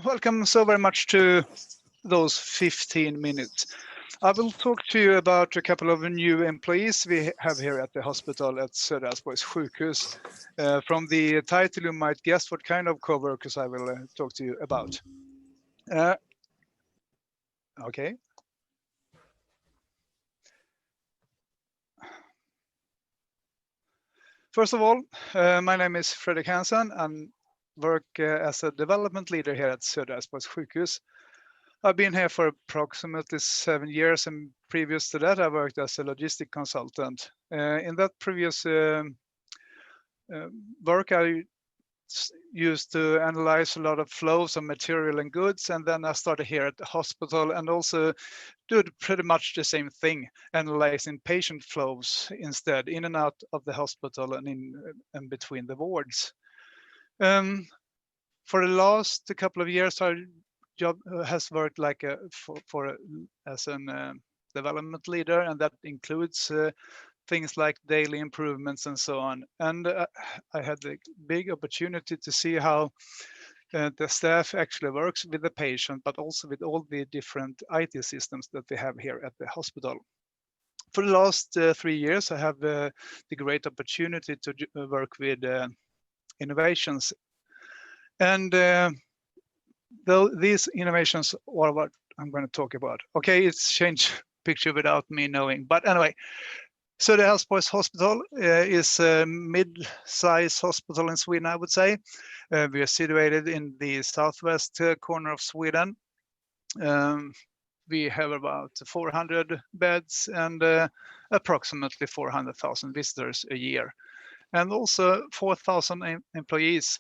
Welcome so very much to those 15 minutes. I will talk to you about a couple of new employees we have here at the hospital at Söderälvsborgs sjukhus. From the title, you might guess what kind of co-workers I will talk to you about. Okay. First of all, my name is Fredrik Hansson and work as a development leader here at Söderälvsborgs sjukhus. I've been here for approximately 7 years, and previous to that, I worked as a logistic consultant. In that previous work, I used to analyze a lot of flows of material and goods, and then I started here at the hospital and also did pretty much the same thing, analyzing patient flows instead, in and out of the hospital and in between the wards. For the last couple of years, our job has worked like as a development leader, and that includes things like daily improvements and so on. And I had the big opportunity to see how the staff actually works with the patient, but also with all the different IT systems that we have here at the hospital. For the last 3 years, I have the great opportunity to work with innovations. And these innovations are what I'm going to talk about. Okay, it's changed picture without me knowing. But anyway, Söderälvsborgs Hospital is a mid-size hospital in Sweden, I would say. We are situated in the southwest corner of Sweden. We have about 400 beds and approximately 400,000 visitors a year, and also 4,000 employees.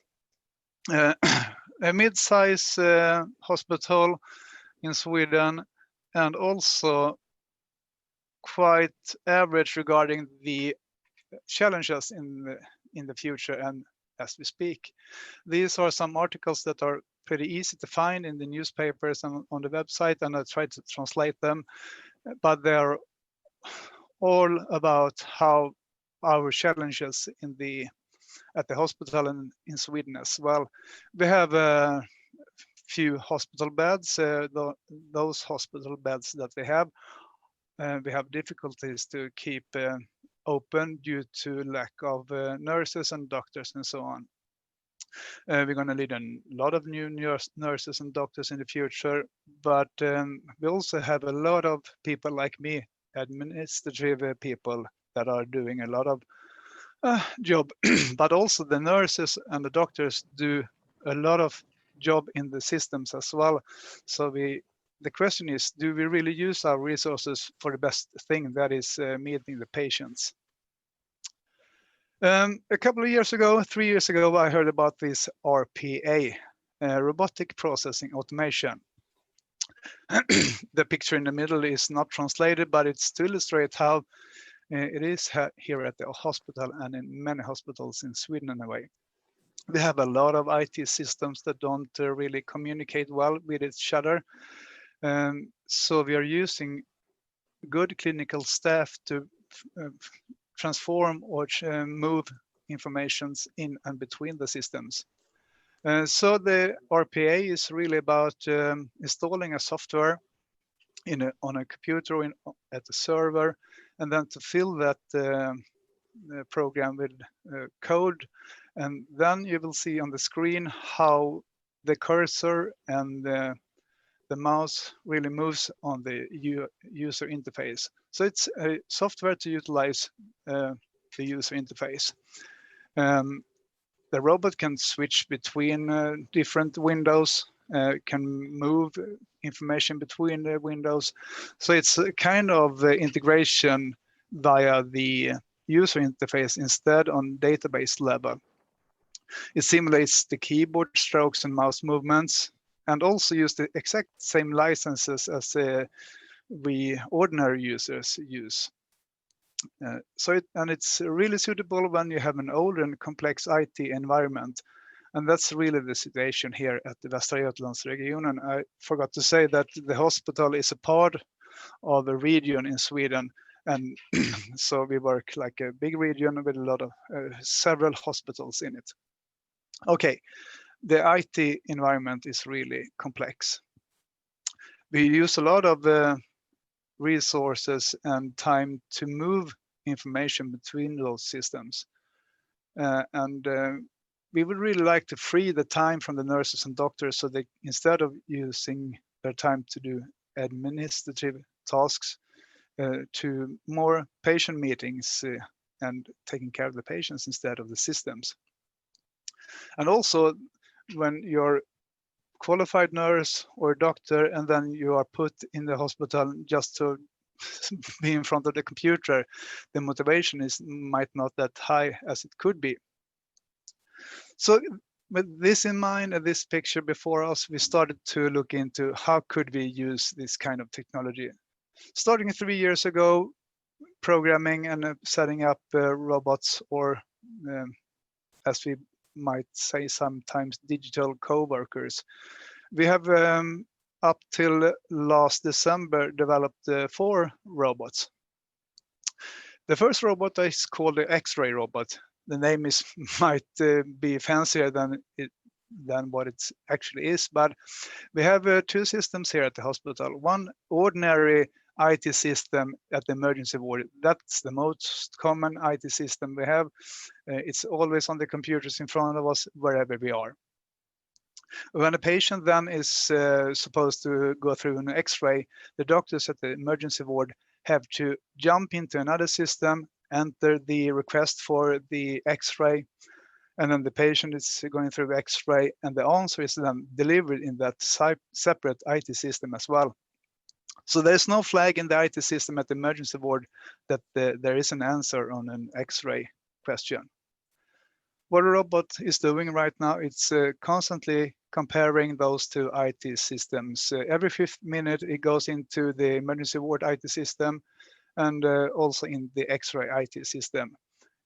A mid-size hospital in Sweden, and also quite average regarding the challenges in the future and as we speak. These are some articles that are pretty easy to find in the newspapers and on the website, and I tried to translate them, but they're all about how our challenges at the hospital and in Sweden as well. We have a few hospital beds. Those hospital beds that we have difficulties to keep open due to lack of nurses and doctors and so on. We're going to need a lot of new nurses and doctors in the future, but we also have a lot of people like me, administrative people, that are doing a lot of job, but also the nurses and the doctors do a lot of job in the systems as well. So the question is, do we really use our resources for the best thing, that is meeting the patients? A couple of years ago, 3 years ago, I heard about this RPA, robotic processing automation. The picture in the middle is not translated, but it's to illustrate how it is here at the hospital and in many hospitals in Sweden in a way. We have a lot of IT systems that don't really communicate well with each other. So we are using good clinical staff to transform or move informations in and between the systems. So the RPA is really about installing a software on a computer or at the server, and then to fill that program with code. And then you will see on the screen how the cursor and the mouse really moves on the user interface. So it's a software to utilize the user interface. The robot can switch between different windows, can move information between the windows. So it's a kind of integration via the user interface instead on database level. It simulates the keyboard strokes and mouse movements, and also use the exact same licenses as we ordinary users use. It's really suitable when you have an old and complex IT environment. And that's really the situation here at the Västra Götalandsregionen. I forgot to say that the hospital is a part of a region in Sweden. And so we work like a big region with a lot of several hospitals in it. Okay, the IT environment is really complex. We use a lot of resources and time to move information between those systems. And we would really like to free the time from the nurses and doctors so they, instead of using their time to do administrative tasks, to more patient meetings and taking care of the patients instead of the systems. And also, when you're qualified nurse or doctor and then you are put in the hospital just to be in front of the computer, the motivation might not that high as it could be. So with this in mind and this picture before us, we started to look into how could we use this kind of technology. Starting 3 years ago, programming and setting up robots, or as we might say sometimes, digital co-workers. We have up till last December developed 4 robots. The first robot is called the X-ray robot. The name might be fancier than what it actually is, but we have 2 systems here at the hospital. One ordinary IT system at the emergency ward. That's the most common IT system we have. It's always on the computers in front of us wherever we are. When a patient then is supposed to go through an X-ray, the doctors at the emergency ward have to jump into another system, enter the request for the X-ray, and then the patient is going through X-ray, and the answer is then delivered in that separate IT system as well. So there's no flag in the IT system at the emergency ward that there is an answer on an X-ray question. What a robot is doing right now, it's constantly comparing those 2 IT systems. Every 5th minute, it goes into the emergency ward IT system and also in the X-ray IT system.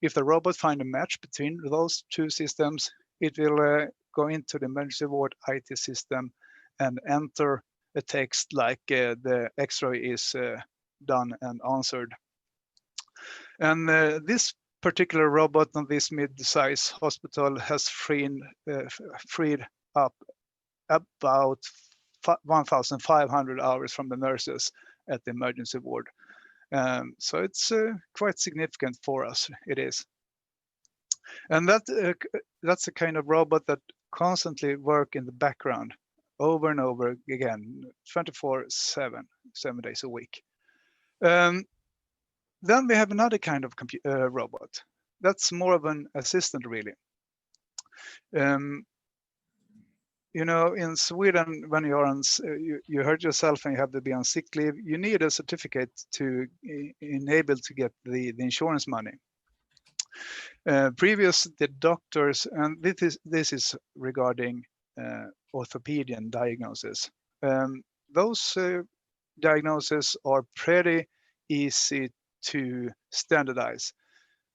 If the robot finds a match between those 2 systems, it will go into the emergency ward IT system and enter a text like the X-ray is done and answered. And this particular robot on this mid-size hospital has freed up about 1,500 hours from the nurses at the emergency ward. So it's quite significant for us, it is. And that's a kind of robot that constantly work in the background over and over again, 24/7, 7 days a week. Then we have another kind of robot. That's more of an assistant, really. You know, in Sweden, when you're on, you hurt yourself and you have to be on sick leave, you need a certificate to enable to get the insurance money. Previous, the doctors, and this is regarding orthopedic diagnosis. Those diagnoses are pretty easy to standardize.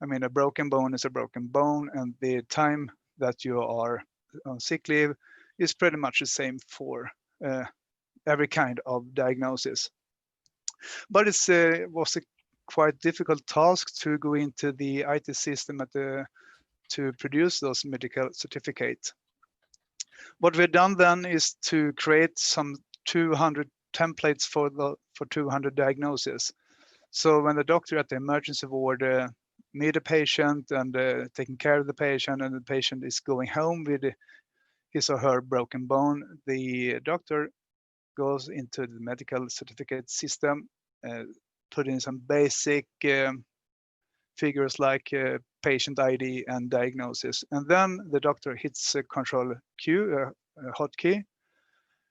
I mean, a broken bone is a broken bone, and the time that you are on sick leave is pretty much the same for every kind of diagnosis. But it was a quite difficult task to go into the IT system to produce those medical certificates. What we've done then is to create some 200 templates for 200 diagnoses. So when the doctor at the emergency ward meet a patient and taking care of the patient, and the patient is going home with his or her broken bone, the doctor goes into the medical certificate system, put in some basic figures like patient ID and diagnosis. And then the doctor hits a control Q, hotkey,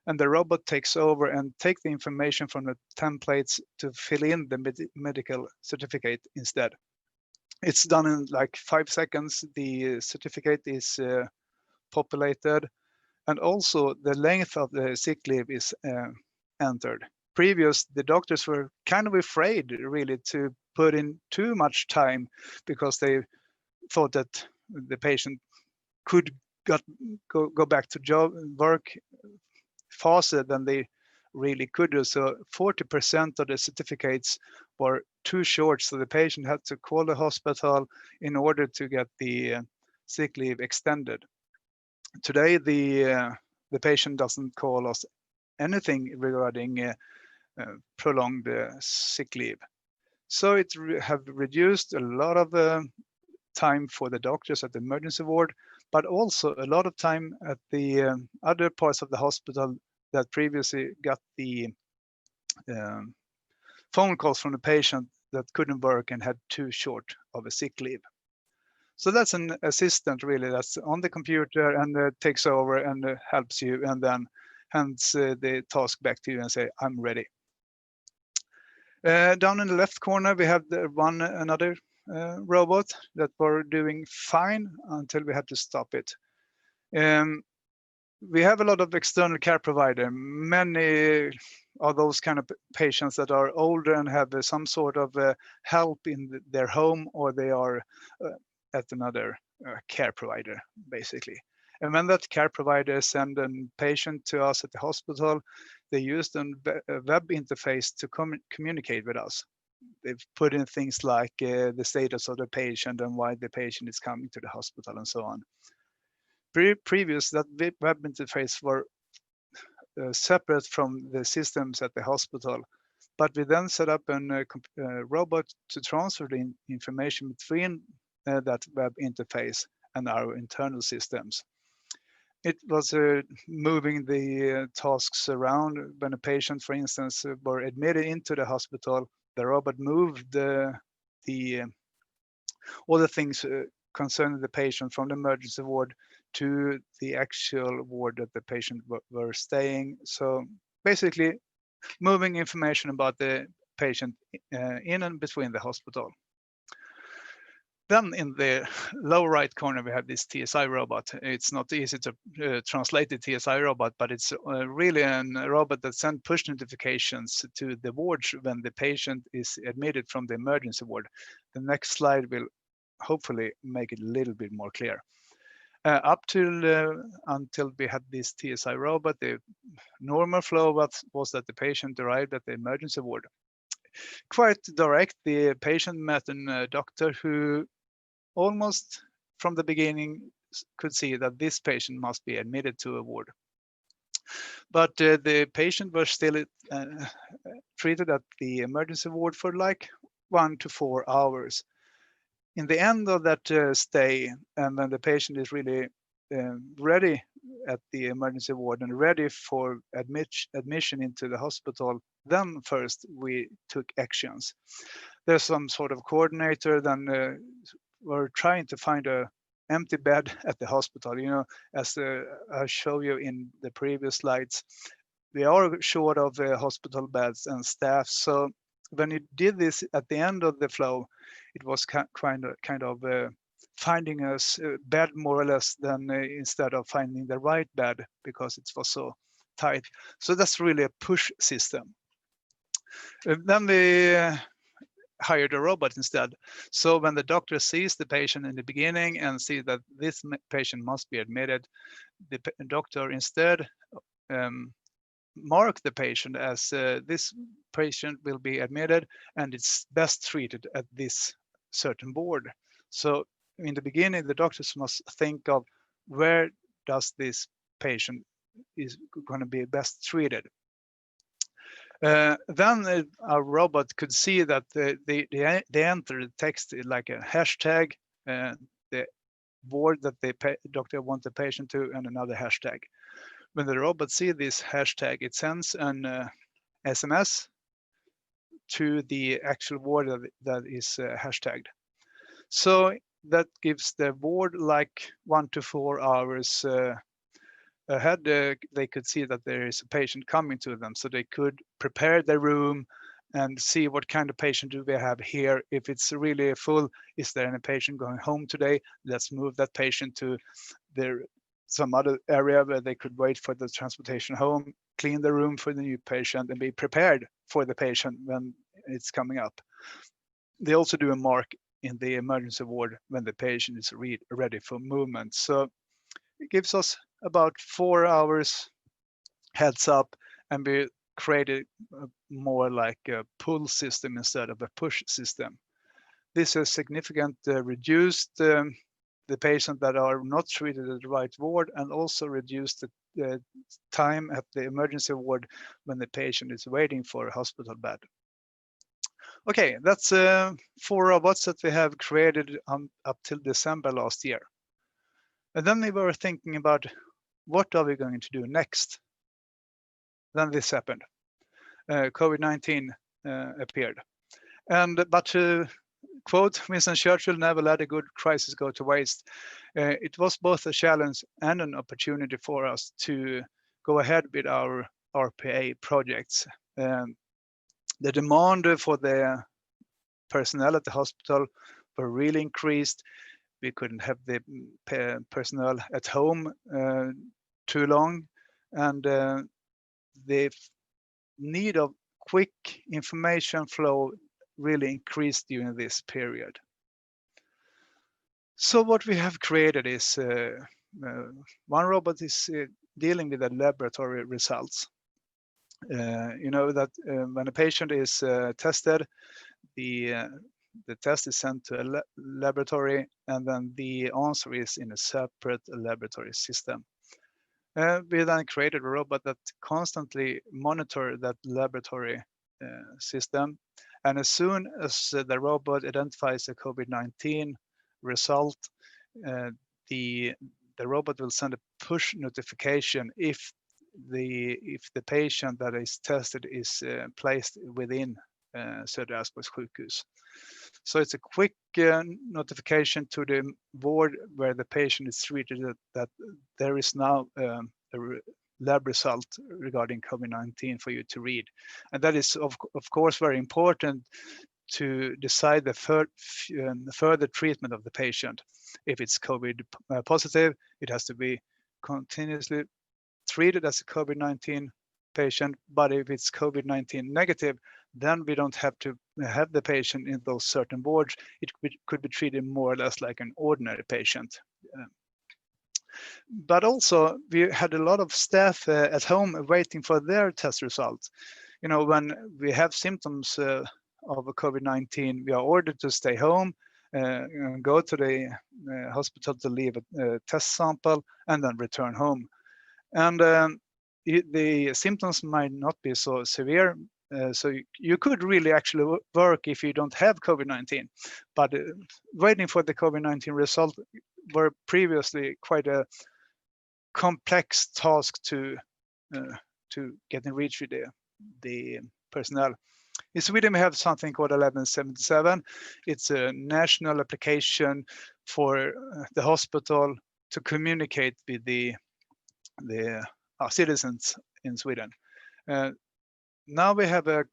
and the robot takes over and take the information from the templates to fill in the medical certificate instead. It's done in like 5 seconds. The certificate is populated, and also the length of the sick leave is entered. Previous, the doctors were kind of afraid really to put in too much time because they thought that the patient could go back to work faster than they really could do. So 40% of the certificates were too short, so the patient had to call the hospital in order to get the sick leave extended. Today, the patient doesn't call us anything regarding prolonged sick leave. So it have reduced a lot of time for the doctors at the emergency ward, but also a lot of time at the other parts of the hospital that previously got the phone calls from the patient that couldn't work and had too short of a sick leave. So that's an assistant really that's on the computer and takes over and helps you and then hands the task back to you and say, I'm ready. Down in the left corner, we have another robot that were doing fine until we had to stop it. We have a lot of external care provider. Many are those kind of patients that are older and have some sort of help in their home, or they are at another care provider, basically. And when that care provider send a patient to us at the hospital, they use a web interface to communicate with us. They've put in things like the status of the patient and why the patient is coming to the hospital and so on. Previous, that web interface were separate from the systems at the hospital, but we then set up a robot to transfer the information between that web interface and our internal systems. It was moving the tasks around. When a patient, for instance, were admitted into the hospital, the robot moved all the things concerning the patient from the emergency ward to the actual ward that the patient were staying. So basically, moving information about the patient in and between the hospital. Then in the lower right corner, we have this TSI robot. It's not easy to translate the TSI robot, but it's really a robot that sends push notifications to the wards when the patient is admitted from the emergency ward. The next slide will hopefully make it a little bit more clear. Up till until we had this TSI robot, the normal flow was that the patient arrived at the emergency ward. Quite direct, the patient met a doctor who almost from the beginning could see that this patient must be admitted to a ward. But the patient was still treated at the emergency ward for like 1 to 4 hours. In the end of that stay, and when the patient is really ready at the emergency ward and ready for admission into the hospital, then first we took actions. There's some sort of coordinator, then we're trying to find a empty bed at the hospital. You know, as I showed you in the previous slides, we are short of hospital beds and staff. So when you did this at the end of the flow, it was kind of finding a bed more or less than instead of finding the right bed because it was so tight. So that's really a push system. Then we hired a robot instead. So when the doctor sees the patient in the beginning and see that this patient must be admitted, the doctor instead mark the patient as this patient will be admitted and it's best treated at this certain ward. So in the beginning, the doctors must think of where does this patient is going to be best treated. Then our robot could see that they enter the text like a hashtag, the ward that the doctor wants the patient to, and another hashtag. When the robot sees this hashtag, it sends an SMS to the actual ward that is hashtagged. So that gives the ward like 1 to 4 hours ahead. They could see that there is a patient coming to them, so they could prepare their room and see what kind of patient do we have here. If it's really full, is there any patient going home today? Let's move that patient to some other area where they could wait for the transportation home, clean the room for the new patient, and be prepared for the patient when it's coming up. They also do a mark in the emergency ward when the patient is ready for movement. So it gives us about 4 hours heads up, and we created more like a pull system instead of a push system. This has significantly reduced the patients that are not treated at the right ward, and also reduce the time at the emergency ward when the patient is waiting for a hospital bed. Okay, that's 4 robots that we have created up till December last year. And then we were thinking about what are we going to do next? Then this happened. COVID-19 appeared. But to quote Winston Churchill, never let a good crisis go to waste. It was both a challenge and an opportunity for us to go ahead with our RPA projects. The demand for the personnel at the hospital were really increased. We couldn't have the personnel at home too long, and the need of quick information flow really increased during this period. So what we have created is one robot is dealing with the laboratory results. You know that when a patient is tested, the test is sent to a laboratory, and then the answer is in a separate laboratory system. We then created a robot that constantly monitor that laboratory system, and as soon as the robot identifies a COVID-19 result, the robot will send a push notification if the patient that is tested is placed within Södra sjukhus. So it's a quick notification to the ward where the patient is treated that there is now a lab result regarding COVID-19 for you to read. And that is of course very important to decide the further treatment of the patient. If it's COVID positive, it has to be continuously treated as a COVID-19 patient, but if it's COVID-19 negative, then we don't have to have the patient in those certain wards. It could be treated more or less like an ordinary patient. But also, we had a lot of staff at home waiting for their test results. You know, when we have symptoms of a COVID-19, we are ordered to stay home, go to the hospital to leave a test sample, and then return home. And the symptoms might not be so severe, so you could really actually work if you don't have COVID-19. But waiting for the COVID-19 result were previously quite a complex task to get in reach with the personnel. In Sweden, we have something called 1177. It's a national application for the hospital to communicate with the citizens in Sweden. Now we have a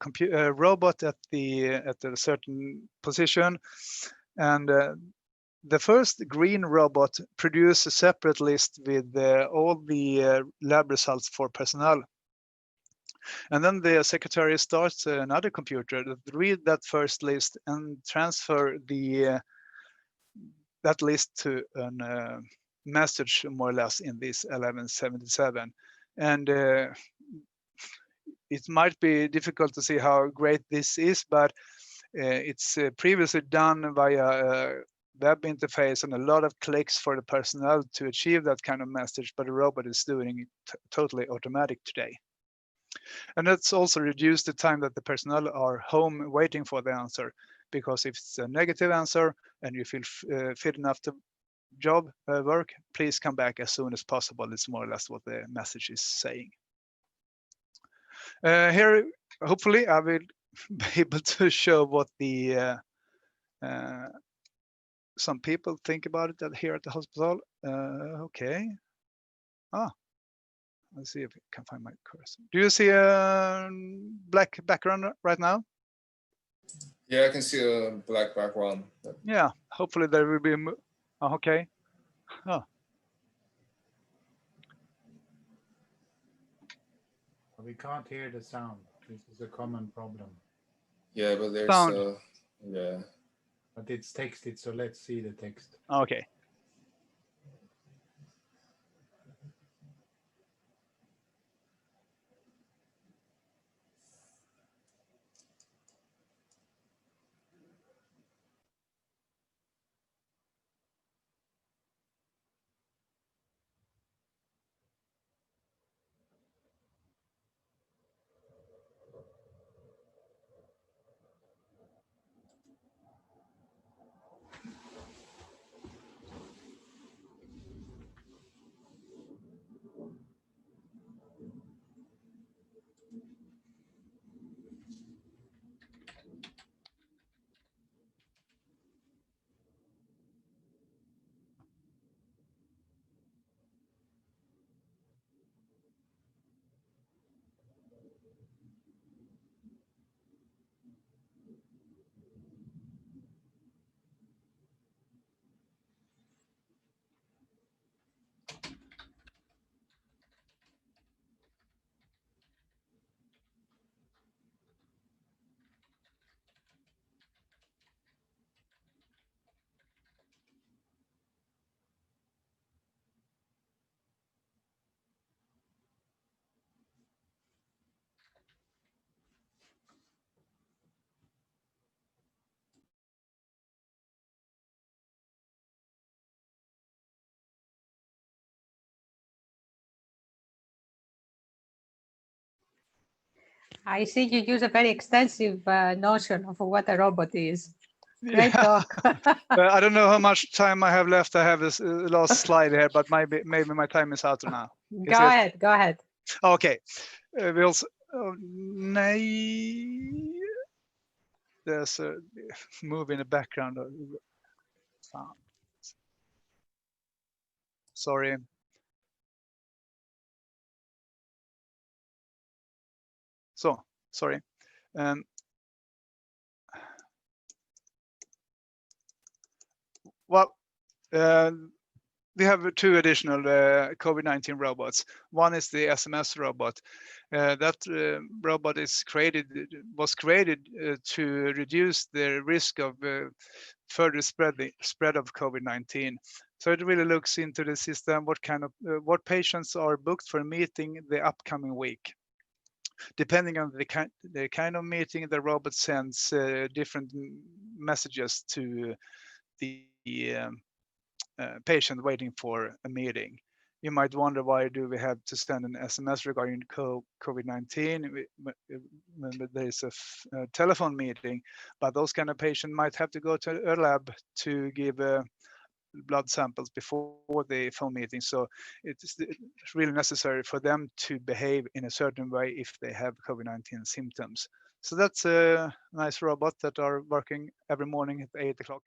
robot at a certain position, and the first green robot produces a separate list with all the lab results for personnel. And then the secretary starts another computer that read that first list and transfer that list to a message more or less in this 1177. And it might be difficult to see how great this is, but it's previously done via a web interface and a lot of clicks for the personnel to achieve that kind of message, but the robot is doing it totally automatic today. And that's also reduced the time that the personnel are home waiting for the answer, because if it's a negative answer and you feel fit enough to work, please come back as soon as possible. It's more or less what the message is saying. Here, hopefully, I will be able to show what the some people think about it here at the hospital. Okay. Let's see if I can find my cursor. Do you see a black background right now? Yeah, I can see a black background. Yeah, hopefully there will be. Okay. Oh. We can't hear the sound. This is a common problem. Yeah, but there's sound. Yeah. But it's texted, so let's see the text. Okay. I see you use a very extensive notion of what a robot is. Great Yeah. talk. I don't know how much time I have left. I have this last slide here, but maybe my time is out now. Go ahead. Go ahead. Okay. We also, nej. There's a movie in the background. Sorry. So, sorry. Well, we have two additional COVID-19 robots. One is the SMS robot. That robot was created to reduce the risk of further spread of COVID-19. So it really looks into the system, what patients are booked for a meeting the upcoming week. Depending on the kind of meeting, the robot sends different messages to the patient waiting for a meeting. You might wonder, why do we have to send an SMS regarding COVID-19 when there is a telephone meeting? But those kind of patients might have to go to a lab to give blood samples before the phone meeting. So it's really necessary for them to behave in a certain way if they have COVID-19 symptoms. So that's a nice robot that are working every morning at 8 o'clock.